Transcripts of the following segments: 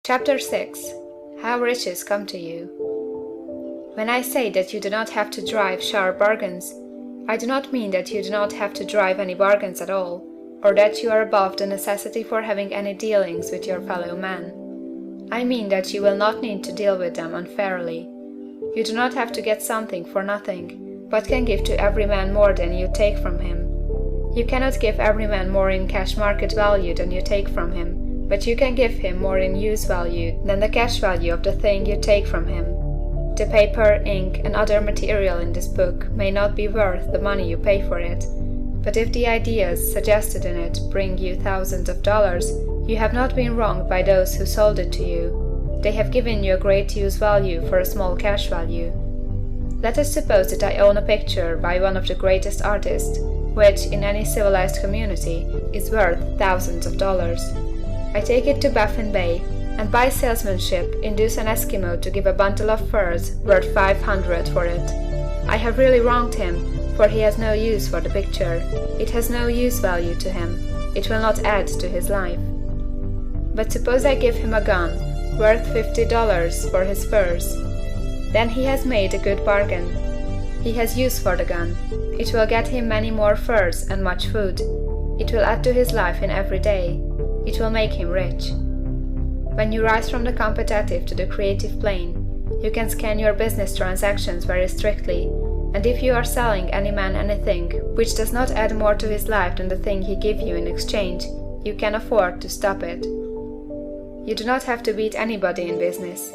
Chapter 6. How Riches Come to You. When I say that you do not have to drive sharp bargains, I do not mean that you do not have to drive any bargains at all, or that you are above the necessity for having any dealings with your fellow men. I mean that you will not need to deal with them unfairly. You do not have to get something for nothing, but can give to every man more than you take from him. You cannot give every man more in cash market value than you take from him, but you can give him more in use value than the cash value of the thing you take from him. The paper, ink, and other material in this book may not be worth the money you pay for it, but if the ideas suggested in it bring you thousands of dollars, you have not been wronged by those who sold it to you. They have given you a great use value for a small cash value. Let us suppose that I own a picture by one of the greatest artists, which, in any civilized community, is worth thousands of dollars. I take it to Baffin Bay, and by salesmanship induce an Eskimo to give a bundle of furs worth $500 for it. I have really wronged him, for he has no use for the picture. It has no use value to him. It will not add to his life. But suppose I give him a gun, worth $50 for his furs. Then he has made a good bargain. He has use for the gun. It will get him many more furs and much food. It will add to his life in every day. It will make him rich. When you rise from the competitive to the creative plane, you can scan your business transactions very strictly, and if you are selling any man anything which does not add more to his life than the thing he gives you in exchange, you can afford to stop it. You do not have to beat anybody in business,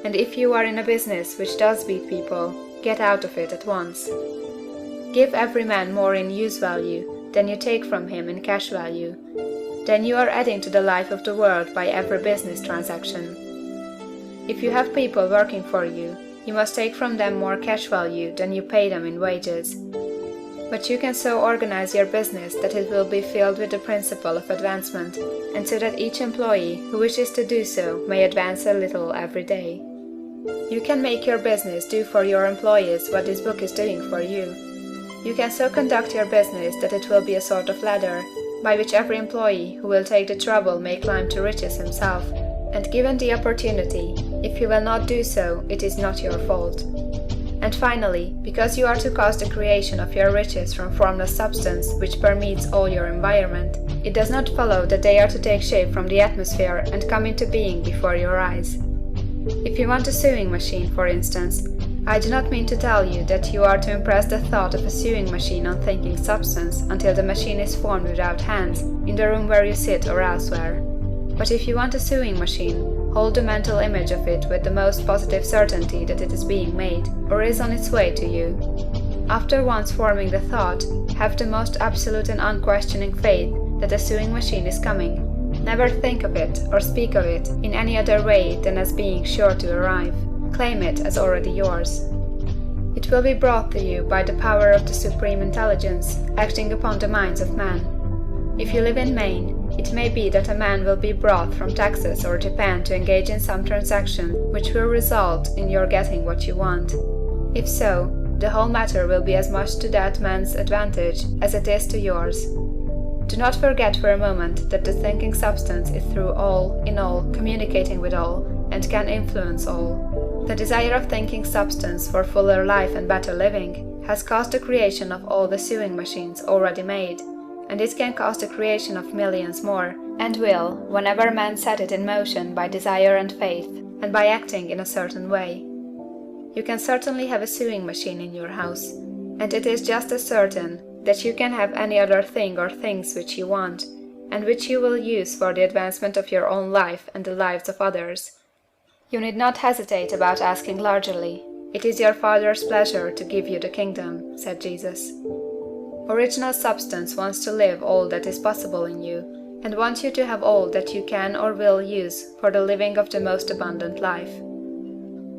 and if you are in a business which does beat people, get out of it at once. Give every man more in use value than you take from him in cash value. Then you are adding to the life of the world by every business transaction. If you have people working for you, you must take from them more cash value than you pay them in wages. But you can so organize your business that it will be filled with the principle of advancement, and so that each employee who wishes to do so may advance a little every day. You can make your business do for your employees what this book is doing for you. You can so conduct your business that it will be a sort of ladder, by which every employee who will take the trouble may climb to riches himself, and given the opportunity, if he will not do so, it is not your fault. And finally, because you are to cause the creation of your riches from formless substance which permeates all your environment, it does not follow that they are to take shape from the atmosphere and come into being before your eyes. If you want a sewing machine, for instance, I do not mean to tell you that you are to impress the thought of a sewing machine on thinking substance until the machine is formed without hands, in the room where you sit or elsewhere. But if you want a sewing machine, hold the mental image of it with the most positive certainty that it is being made, or is on its way to you. After once forming the thought, have the most absolute and unquestioning faith that a sewing machine is coming. Never think of it or speak of it in any other way than as being sure to arrive. Claim it as already yours. It will be brought to you by the power of the Supreme Intelligence acting upon the minds of men. If you live in Maine, it may be that a man will be brought from Texas or Japan to engage in some transaction which will result in your getting what you want. If so, the whole matter will be as much to that man's advantage as it is to yours. Do not forget for a moment that the thinking substance is through all, in all, communicating with all, and can influence all. The desire of thinking substance for fuller life and better living has caused the creation of all the sewing machines already made, and it can cause the creation of millions more, and will, whenever man set it in motion by desire and faith, and by acting in a certain way. You can certainly have a sewing machine in your house, and it is just as certain that you can have any other thing or things which you want, and which you will use for the advancement of your own life and the lives of others. You need not hesitate about asking largely. It is your Father's pleasure to give you the kingdom, said Jesus. Original substance wants to live all that is possible in you, and wants you to have all that you can or will use for the living of the most abundant life.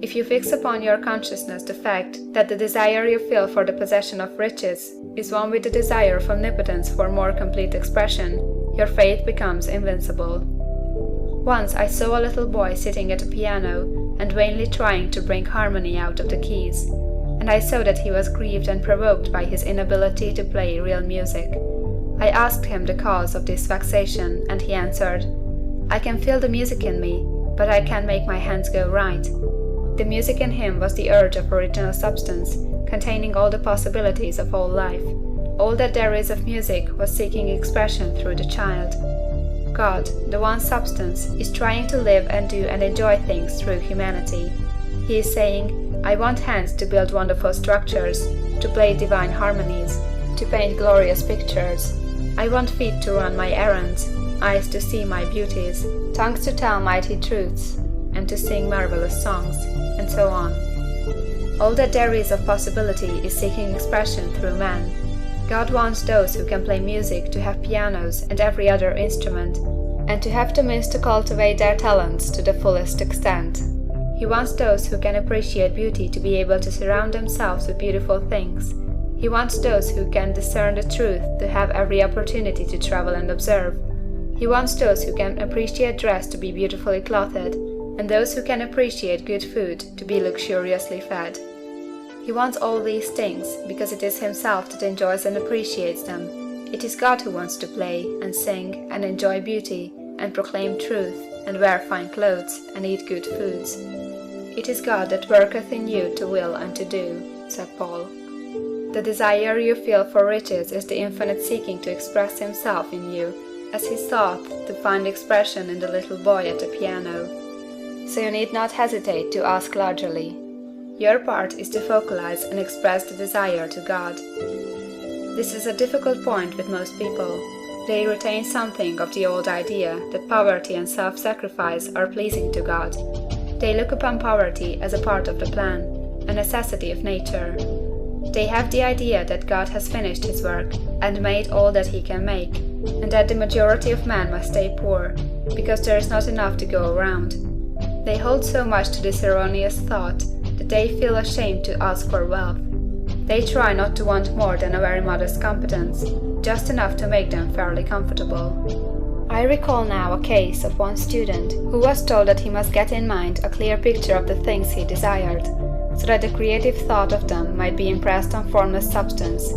If you fix upon your consciousness the fact that the desire you feel for the possession of riches is one with the desire of omnipotence for more complete expression, your faith becomes invincible. Once I saw a little boy sitting at a piano and vainly trying to bring harmony out of the keys, and I saw that he was grieved and provoked by his inability to play real music. I asked him the cause of this vexation, and he answered, "I can feel the music in me, but I can't make my hands go right. The music in him was the urge of original substance, containing all the possibilities of all life. All that there is of music was seeking expression through the child. God, the one substance, is trying to live and do and enjoy things through humanity. He is saying, I want hands to build wonderful structures, to play divine harmonies, to paint glorious pictures. I want feet to run my errands, eyes to see my beauties, tongues to tell mighty truths, and to sing marvelous songs, and so on. All that there is of possibility is seeking expression through man. God wants those who can play music to have pianos and every other instrument, and to have the means to cultivate their talents to the fullest extent. He wants those who can appreciate beauty to be able to surround themselves with beautiful things. He wants those who can discern the truth to have every opportunity to travel and observe. He wants those who can appreciate dress to be beautifully clothed, and those who can appreciate good food to be luxuriously fed. He wants all these things because it is himself that enjoys and appreciates them. It is God who wants to play and sing and enjoy beauty and proclaim truth and wear fine clothes and eat good foods. It is God that worketh in you to will and to do, said Paul. The desire you feel for riches is the infinite seeking to express himself in you, as he sought to find expression in the little boy at the piano. So you need not hesitate to ask largely. Your part is to focalize and express the desire to God. This is a difficult point with most people. They retain something of the old idea that poverty and self-sacrifice are pleasing to God. They look upon poverty as a part of the plan, a necessity of nature. They have the idea that God has finished his work and made all that he can make, and that the majority of men must stay poor, because there is not enough to go around. They hold so much to this erroneous thought that they feel ashamed to ask for wealth. They try not to want more than a very modest competence, just enough to make them fairly comfortable. I recall now a case of one student who was told that he must get in mind a clear picture of the things he desired, so that the creative thought of them might be impressed on formless substance.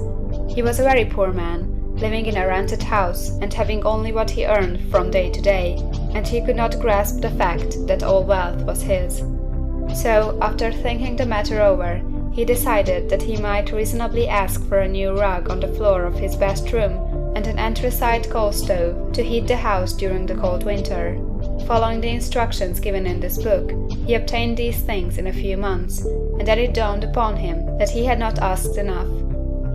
He was a very poor man, living in a rented house and having only what he earned from day to day, and he could not grasp the fact that all wealth was his. So, after thinking the matter over, he decided that he might reasonably ask for a new rug on the floor of his best room and an anthracite coal stove to heat the house during the cold winter. Following the instructions given in this book, he obtained these things in a few months, and then it dawned upon him that he had not asked enough.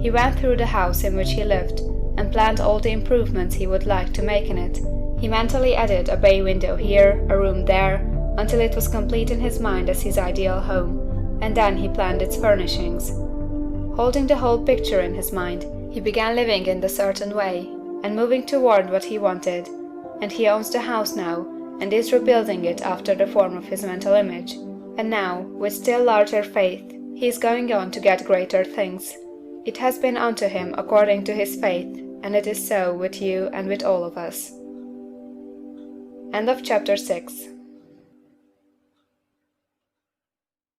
He went through the house in which he lived, and planned all the improvements he would like to make in it. He mentally added a bay window here, a room there, until it was complete in his mind as his ideal home, and then he planned its furnishings. Holding the whole picture in his mind, he began living in the certain way, and moving toward what he wanted, and he owns the house now, and is rebuilding it after the form of his mental image, and now, with still larger faith, he is going on to get greater things. It has been unto him according to his faith, and it is so with you and with all of us. End of chapter 6.